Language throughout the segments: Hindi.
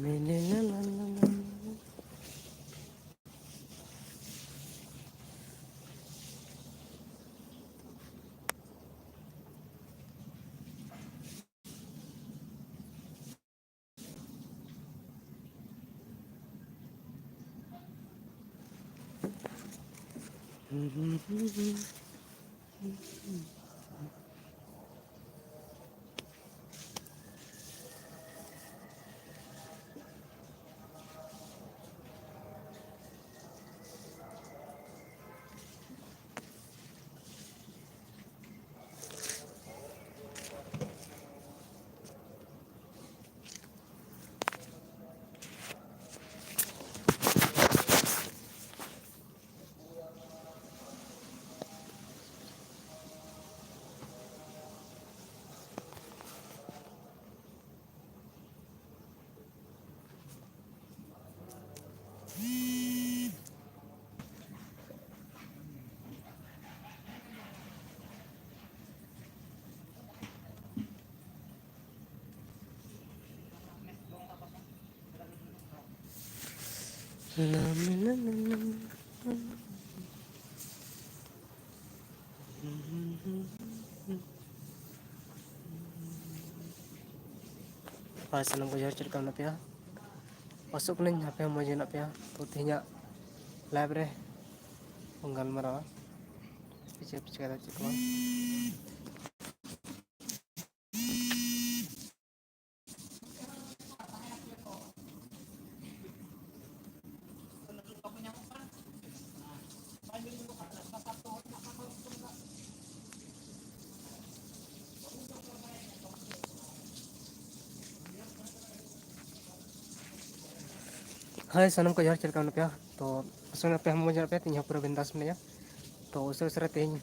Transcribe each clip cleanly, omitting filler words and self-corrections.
Pas senang ko jahar cerita na pia, pasok nañ hape mo jena pia, to tinya lab re, unggal mara, piche kada cikwa. Hai sanam ko jahar cerita na pia, to pasok na pia mo jena pia, tinya pura bindas meya, to usara tehnya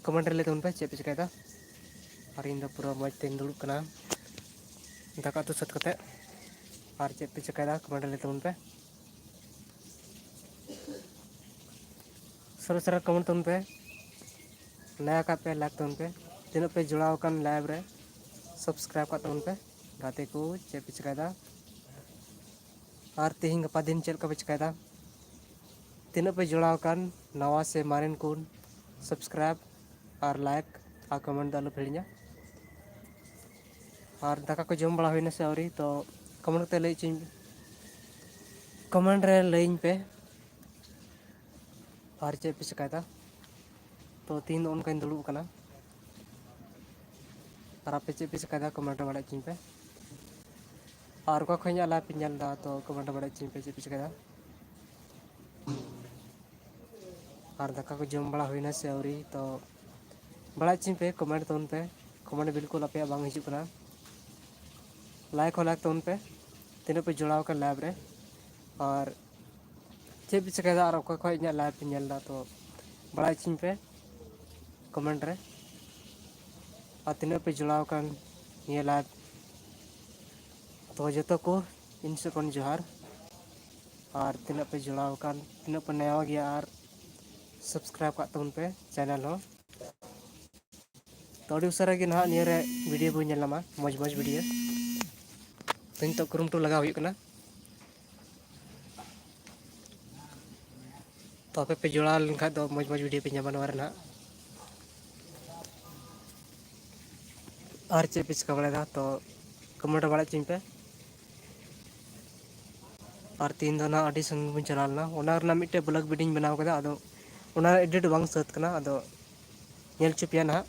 commander le tuan pe cep piche kada, hari inda pura moj ten dulu kena, daka tu sat kate, har cep piche kada commander le tuan pe. Sir comment तुम पे नया का पे लाइक तुम पे तीनों पे जुड़ाव kan लाइव रे सब्सक्राइब का तुम पे गाते को चेक पे चिकायदा और तेहिंग गपा दिन चेक का पे चिकायदा तीनों पे जुड़ाव kan नवा से मारेन कुन सब्सक्राइब और लाइक और कमेंट दालो फिरिnya और दाका को जम बड़ा हुईना से औरी तो कमेंट ते लई चिन कमेंट रे लईन पे और चेक पे चिकायदा तो तीन उनका दुड़ुब कना और आप चेक पे चिकायदा कमेंट बड़ा चिन पे और को खैया ला पिंजल दा तो कमेंट बड़ा चिन पे चेक पे चिकायदा और दाका को जम बड़ा हुईना से औरी तो बड़ा चिन पे कमेंट तो उन पे कमेंट बिल्कुल अपने बांग हिजू कना लाइक हो लाइक तो उन पे तीनों पे जुड़ाव कर लाइव रे और चेक भी चिकायदा और को खैया लाइव पिंजल दा तो बड़ा चिन पे कमेंट रे और तीनों पे जुड़ाव कर ये लाइव तो जो को इनसे कौन जोहार और तीनों पे जुड़ाव कर तीनों पे नया गया और सब्सक्राइब का तुम पे चैनल हो तो उसरा के ना नियर वीडियो बो नेलामा मज मज वीडियो तो इन तो कुरुमटो लगा हुई कना तो पे जुड़ा लेखा तो मज मज वीडियो पे ᱧᱟᱢᱟ ᱱᱚᱣᱟ ᱨᱮᱱᱟᱜ और चे पे चिका बड़ा तो कमेंट बड़ा चिन पे और तीन दो ना अडी संग बन चलाना ओना रना मिटे ब्लॉग वीडियो बनाव कदा अदो ओना एडिट बांग सत कना अदो नेल चुपिया ना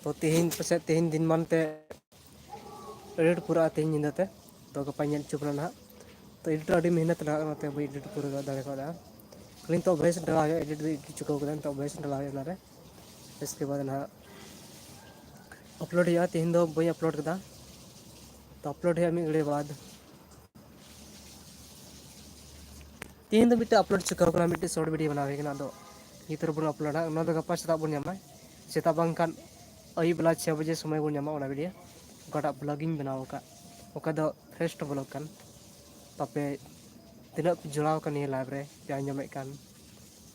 तो तेहिन पसे तेहिन दिन मानते एडिट पूरा तेहिन निंदाते तो गपा नेल चुपना ना तो एडिट अडी मेहनत लगा नते बई एडिट पूरा दाड़े कदा क्लीन तो वॉइस डाला है एडिट भी चुका कदा तो वॉइस डाला है ना रे इसके बाद ना अपलोड या तेहिन दो बई अपलोड कदा तो अपलोड है मी घड़ी बाद तीन मिनट अपलोड चुका करा मिनट शॉर्ट वीडियो बनावे कना दो इतर बन अपलोडा ओना दो गपा सेता बन ᱧᱟᱢᱟ सेता बांकान अई बेला 6 बजे समय बन ᱧᱟᱢᱟ ओना वीडियो ओकाटा ब्लॉगिंग बनाव का ओका दो फर्स्ट ब्लॉग कान तपे तिना जुड़ाव कान ये लाइव रे पे आंजमे कान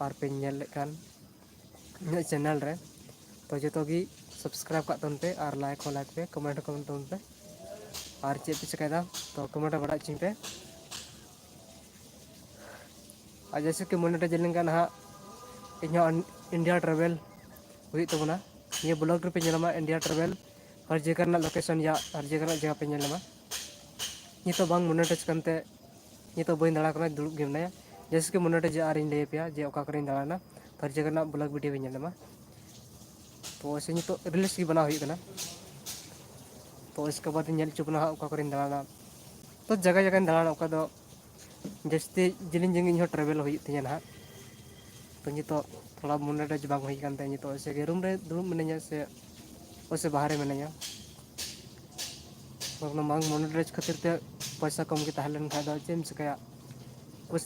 और पे नेल कान इन चैनल रे तो जतो गी सब्सक्राइब का तन पे और लाइक हो लाइक पे कमेंट पे और चेक पे चिकायदा तो कमेंट बड़ा चिं पे और जैसे कि मोनेटाइज लेंगे ना इन इंडिया ट्रैवल हुई तबना ये ब्लॉग पे नेलमा इंडिया ट्रैवल हर जगह ना लोकेशन या हर जगह पे नेलमा ये तो बांग मोनेटाइज करते ये तो बन दाड़ा दुड़ूब गे मनाया जैसे कि मोनेटाइज और इन लय पे जे ओका करें दाड़ाना हर जगह ना ब्लॉग वीडियो भी नेलमा तो ऐसे तो रिल्स की बना हुई कना तो इसके बाद नेल चुपना ओका करें दाड़ाना तो जगह जगह दाड़ाना ओका दो जस्ते जिलिंग जिंग ट्रैवल हुई तीन ना तो ये तो थोड़ा मोनेटाइज बांग हुई करते हैं तो ऐसे रूम रे दुड़ूब मिनाया से वैसे बाहर मिनाया बांग मोनेटाइज खातिर ते पैसा कम के तहलन खा दो चेम चिकाया कुछ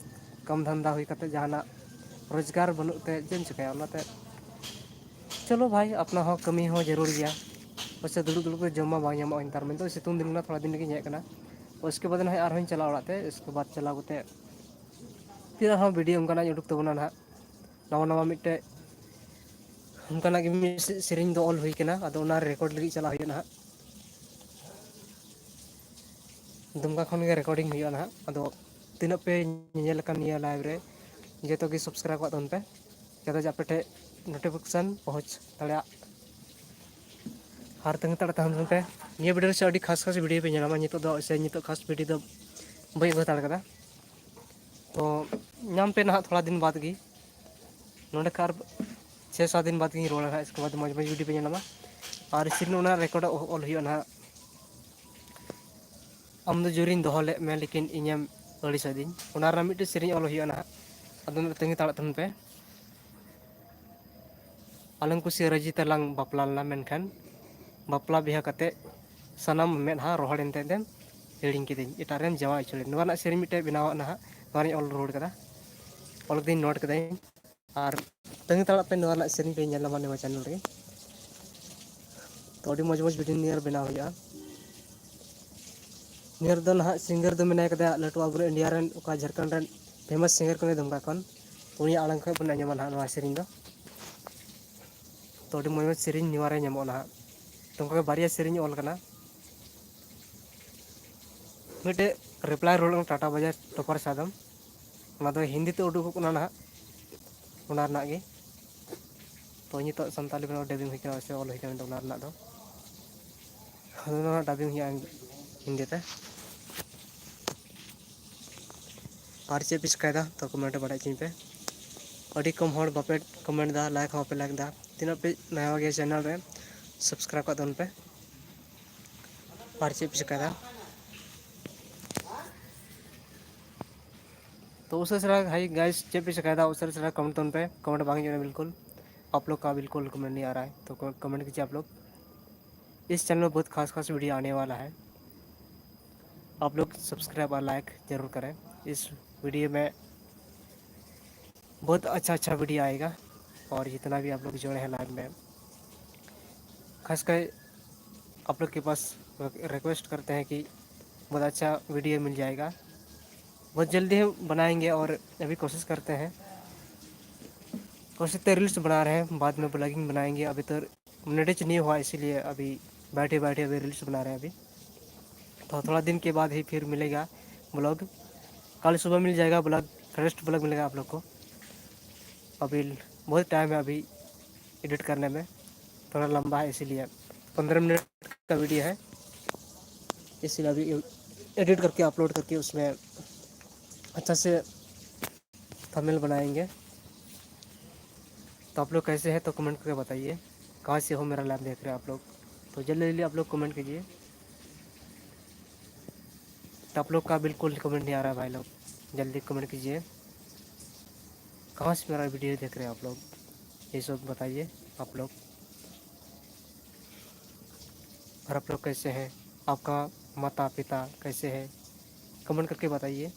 कम धंधा हुई करते जहाना रोजगार बनते चेम चिकाया उनाते चलो भाई अपना हो कमी हो जरूर गया वैसे दुड़ूब दुड़ूब के जमा बांग यामो इंतार में तो सितुंग दिन ना थोड़ा दिन लगी हेज कना उसके बाद ना और चला उड़ाते इसके बाद चला गोते फिर हाँ वीडियो उनका उडुक तबना ना नवा नवा मिट्टे उनका सेरिंग दो ऑल हुई कना अदो उना रिकॉर्ड लगी चला हुई ना दुमका खन के रिकॉर्डिंग हुई ना अदो तीन पे नेल का निया लाइव रे जो कि सब्सक्राइब कर पे जब आप ठे नोटिफिकेशन पहुँच दाड़ा हर तंग तड़ तहन पे निया वीडियो से अभी खास खास वीडियो पे नामा नितो दो से नितो खास वीडियो दो बई बताड़ कदा तो नाम पे ना थोड़ा दिन बाद की नोडे कार 6-7 दिन बाद की रोड़ा है इसके बाद मज मज वीडियो पे नामा और सिर्फ रिकॉर्ड ऑल हुई ना आम दो जोरिन दोहले में लेकिन इनम अड़ी सदिन उनारा मिट्टे सेरिंग ऑल हुई ना अदम तंगी ताड़ा तन पे आलंग कुसी रजी तलांग बापलालना मेनखान बापला बिहा कते सनम मेदहा रोहड़ एंते देम हिड़िंग किदिन इटारेम जमा इचुले नवाना सेरिंग मिट्टे बनावा ना नवानी ऑल रोड कदा ऑल दिन नोट कदा और तंगी ताड़ा पे नवाना सेरिंग पे नेला माने चैनल रे तो अड़ी मज मज वीडियो नियर बना हुआ नियर दो ना सिंगर दो मेना कदा लटू आबुरे इंडिया रन ओका झारखंड रन फेमस सिंगर को दुमका खन उनी आलंग खय बना नेमा ना नवा सेरिंग दो तो अड़ी मज मज सेरिंग निवारे नेमो ना तुमको बारिया सेरिंग ऑल कना मिट्टे रिप्लाई रोल टाटा बाजार टॉपर सादम ना दो हिंदी ते उडुक ना ना उना रना गे तो नितो संताली बना डबिंग हुई कना से ऑल हुई कना उना रना दो डबिंग हुई हिंदी ते और चे पिस कायदा तो कमेंट बड़ा चिं पे अड़ी कम हड़ बापे कमेंट दा लाइक हो पे लाइक दा तीना पे नया गया चैनल रे सब्सक्राइब कर दोन पे और चे पिस कायदा तो उसे सरा हाई गाइस चे पिस कायदा उसे सरा कमेंट दोन पे कमेंट बांग जाना बिल्कुल आप लोग का बिल्कुल कमेंट नहीं आ रहा है तो कमेंट कीजिए आप लोग इस चैनल में बहुत खास खास वीडियो आने वाला है आप लोग सब्सक्राइब और लाइक ज़रूर करें इस वीडियो में बहुत अच्छा वीडियो आएगा और जितना भी आप लोग जुड़े हैं लाइव में खासकर आप लोग के पास रिक्वेस्ट करते हैं कि बहुत अच्छा वीडियो मिल जाएगा बहुत जल्दी हम बनाएंगे और अभी कोशिश करते हैं कोशिश तो रील्स बना रहे हैं बाद में ब्लॉगिंग बनाएंगे अभी तो मोनेटाइज नहीं हुआ इसीलिए अभी बैठे बैठे अभी रील्स बना रहे हैं अभी तो थोड़ा दिन के बाद ही फिर मिलेगा ब्लॉग कल सुबह मिल जाएगा ब्लॉग फर्स्ट ब्लॉग मिलेगा आप लोग को अभी बहुत टाइम है अभी एडिट करने में थोड़ा लंबा है इसीलिए 15 मिनट का वीडियो है इसीलिए अभी एडिट करके अपलोड करके उसमें अच्छा से थंबनेल बनाएंगे तो आप लोग कैसे हैं तो कमेंट करके बताइए कहाँ से हो मेरा लाइव देख रहे हैं आप लोग तो जल्दी जल्दी आप लोग कमेंट कीजिए तो आप लोग का बिल्कुल कमेंट नहीं आ रहा है भाई लोग जल्दी कमेंट कीजिए कहाँ से मेरा वीडियो देख रहे हैं आप लोग ये सब बताइए आप लोग और आप लोग कैसे हैं आपका माता पिता कैसे हैं कमेंट करके बताइए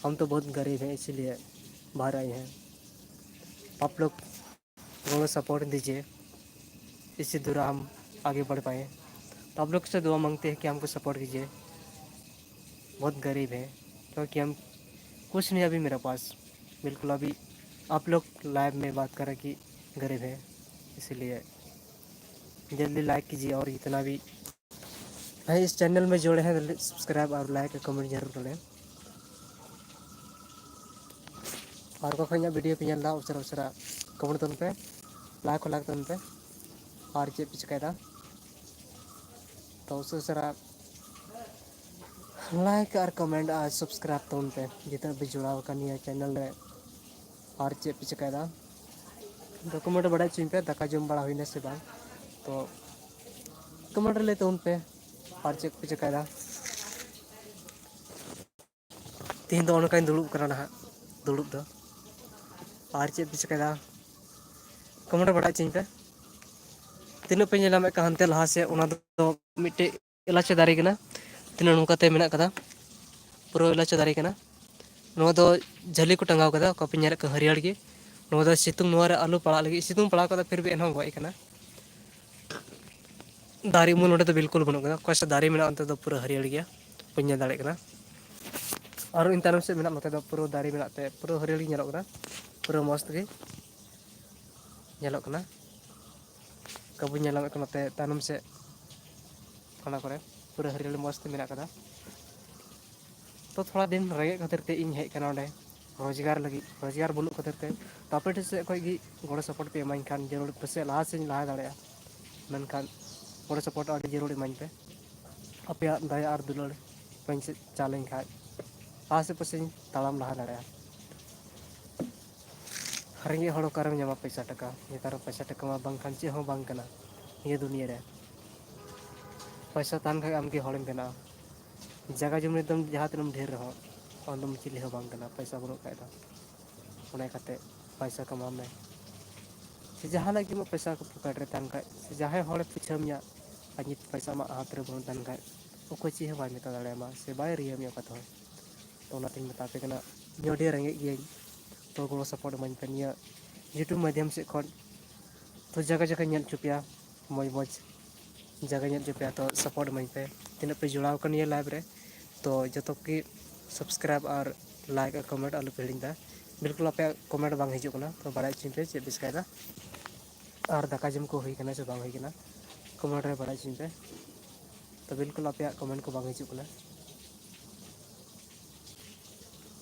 हम तो बहुत गरीब हैं इसीलिए बाहर आए हैं आप लोग थोड़ा सपोर्ट दीजिए इससे दूरा हम आगे बढ़ पाए तो आप लोग से दुआ मांगते हैं कि हमको सपोर्ट कीजिए बहुत गरीब है क्योंकि हम कुछ नहीं अभी मेरे पास बिल्कुल अभी आप लोग लाइव में बात करें कि गरीब है इसीलिए जल्दी लाइक कीजिए और जितना भी इस चैनल में जोड़े हैं तो सब्सक्राइब और लाइक कमेंट जरूर करें। और को खैया वीडियो पे ñelda उसरा उसरा कमेंट तन पे लाइक तन पे और चेक पे चिकायदा तो उसरा लाइक और कमेंट और सब्सक्राइब तन पे जितना भी जुड़ा हुआ है चैनल रे और चेक पे चिकायदा तो कमेंट बड़ा चीन पे दाका जम बड़ा हुई से बांग तो कमेंट ले तो उन पे और चेक पे चिकायदा तीन दो उनका दुड़ुब करना ना दुड़ुब दो और चेक पे चिकायदा कमेंट बड़ा चीन पे तीनों पे ñelaमे का हनते लहा से उना दो मिट्टे इलाचे दारी कना तीनों नुकाते मेना कदा पूरा इलाचे दारी कना नो दो झली को टंगाव कदा कॉपी ñere का हरियर गे नो दो सितुंग नोरे आलू पड़ा लगी सितुंग पड़ा कदा फिर भी एनहो गय कना दारी मुन नोडे तो बिल्कुल बनो कदा कोसा दारी मेना अंत तो पूरा हरियर गया पुण्य दाड़े कना और इन तारम से मेना नोते दो पूरा दारी मेना ते पूरा हरियर गे ñelok कना पूरा मस्त गे ñelok कना कबू ñelaमे को नोते तानम से खाना करे पूरा हरियर मस्त मेना कदा तो थोड़ा दिन रेगे खातिर ते इन हेज कना ओंडे रोजगार बुलुक खातिर ते तो आपे से कोई गी गोड़ सपोर्ट पे एमाइन खान जरूर पसे लहा से लहा दाड़े मेनखान गोड़ सपोर्ट आदि जरूर एमाइन पे अपे दया और दुलाड़ पइन से चालें खाज लहा से पसे तालाम लहा दाड़े रेंगे हड़ ओकारेम ñama पैसा टका नेतार पैसा टका मा बांखान चे हों बांग कना ये दुनिया रे पैसा तान खाय आमगे हड़ेम बेना जगह जमीन एकदम जहाँ तनम ढेर रहो अंदम चिली हो बांग कना पैसा बनो खाय दा उन्हें खाते पैसा कमा में से जहाँ लगे मैं पैसा को पकड़ रहे तन खाय से जहाँ हड़े पूछे मिया अनित पैसा मा हाथ रे बनो तन खाय ओको ची हो बाय मेता दाड़े मा से बाय रिया मिया कथा तो ना तिन बता पे कना जोडे रेंगे गे तो गोड़ सपोर्ट मन पे निया यूट्यूब माध्यम से खन तो जगह जगह ñel चुपिया मौज मौज जगह ñel चुपिया तो सपोर्ट मन पे तीन पे जुड़ाव कर निया लाइव रे तो जो की सब्सक्राइब और लाइक और कमेंट आलू पे हिंदा बिल्कुल आपे कमेंट बांग हिजु कना तो बड़ा चिन पे चेक बिस्कायदा और दाका जम को हुई कना से बांग हुई कना कमेंट रे बड़ा चिन पे तो बिल्कुल आपे कमेंट को बांग हिजु कना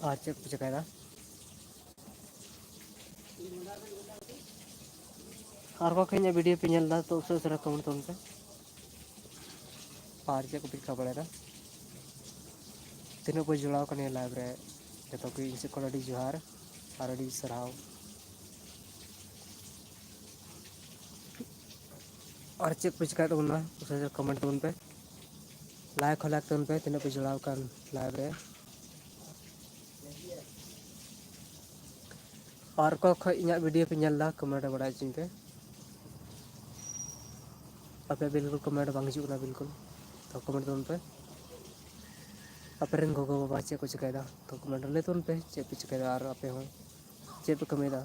और चेक बिस्कायदा और को खैया वीडियो पे ñelda तो उसरा कमेंट तोन पे और चेक बिस्का बड़ा तीनों को जुड़ाव करने लाइव रे जो कि इनसे को अड़ी जोहार और अड़ी सराव और चेक पे चिका तो ना उसे कमेंट तोन पे लाइक हो लाइक तोन पे तीनों पे जुड़ाव कर लाइव रे और को ख इना वीडियो पे ñelda कमेंट बड़ा चिन पे आपे बिल्कुल कमेंट बांग हिजु ना बिल्कुल तो कमेंट तोन पे अपरेन गोगो बाबा चे को चिकायदा तो कमेंट ले तोन पे चे पे चिकायदा और आपे हो चे पे कमेदा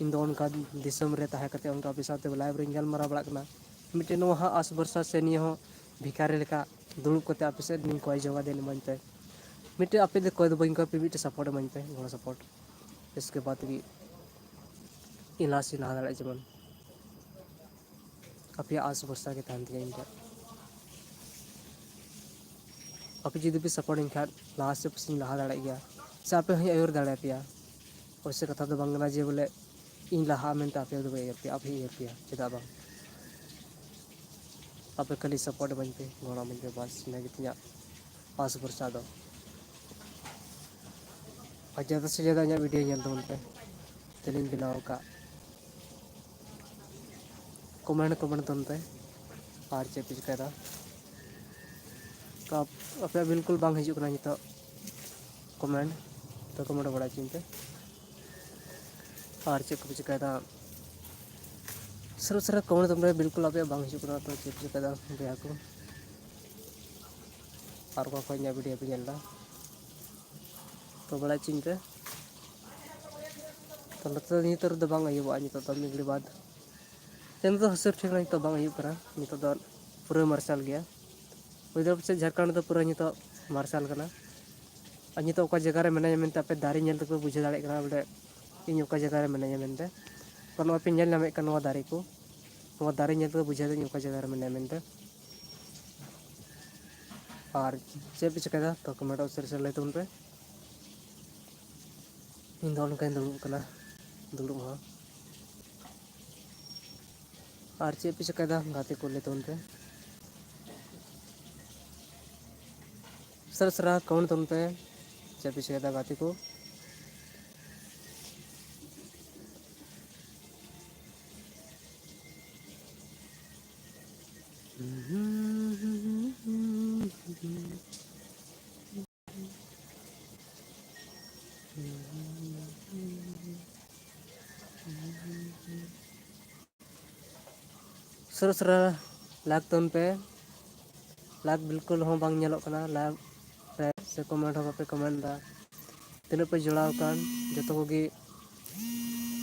इन दो उनका दिसम रे ताहे कते उनका पिसाते लाइव रे गल मरा बड़ा कना मिटे नो हा आस वर्षा से नियो हो भिखारी लेका दुड़ुब कते आपे से निन कोई जवा देन मन पे मिटे आपे दे कोई दो बइन को पे मिटे सपोर्ट मन पे गोड़ सपोर्ट इसके बाद भी इलासी ना दाड़े जमन आपे आस वर्षा के तान दिया इनका आपे जुदी भी सपोर्ट इनका लास्ट से पसिन लहा दाड़े गया से आपे हई अयोर दाड़े पिया वैसे कथा तो बांगना जे बोले इन लहा मेनते आपे दो अयोर पिया आपे अयोर पिया चेदा बांग आपे खाली सपोर्ट बन पे गोड़ा मन पे बस मैं कितनी पास वर्षा दो और ज़्यादा से ज़्यादा इन वीडियो ñel दो पे तेलिन बनाव का कमेंट दो पे और चे पिच कदा तो आपे बिल्कुल बांग हिजु कना नितो कमेंट तो कमेंट बड़ा चिन पे और चे पिच कदा सर कमेंट तुमरे बिल्कुल आपे बांग हिजु कना तो चे पिच कदा बेया को और को इन वीडियो पे ñelda तो बड़ा चिन पे तो नतो नितर दो बांग आयुबा नितो तो मिगड़ी बाद तेन तो हसर ठीक नहीं तो बांग आयुब करा नितो तो पूरा मार्शल गया उधर से झारखंड तो पूरा नितो मार्शल कना और नितो ओका जगह रे मेना मेनते आपे दारी ñel तक बुझे दाड़े कना बोले इन ओका जगह रे मेना मेनते तो नो पे ñel नामे का नो दारी को नो दारी ñel तक बुझे इन ओका जगह रे मेना मेनते और चेक पे चिकायदा तो कमेंट बॉक्स रे लay तबन पे इन दो उनका दुड़ुब कना दुड़ुब हो और चेक पे चिकायदा गाते को लay तबन पे सरसरा कौन तबन पे चेक पे चिकायदा गाते को सरसरा लाग तबन पे लाग बिल्कुल हो बांग नेलोग कना लाग से कमेंट हो पे कमेंट दा तीन पे जोड़ाव कान जो को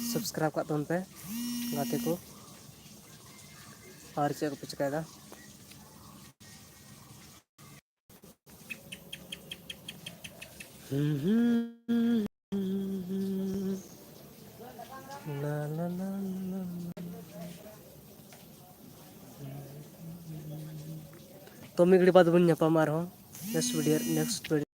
सब्सक्राइब का तबन पे गाते को और चेक पे चिकायदा ला ला ला ला तो मिगड़ी बाद बन नेक्स्ट वीडियो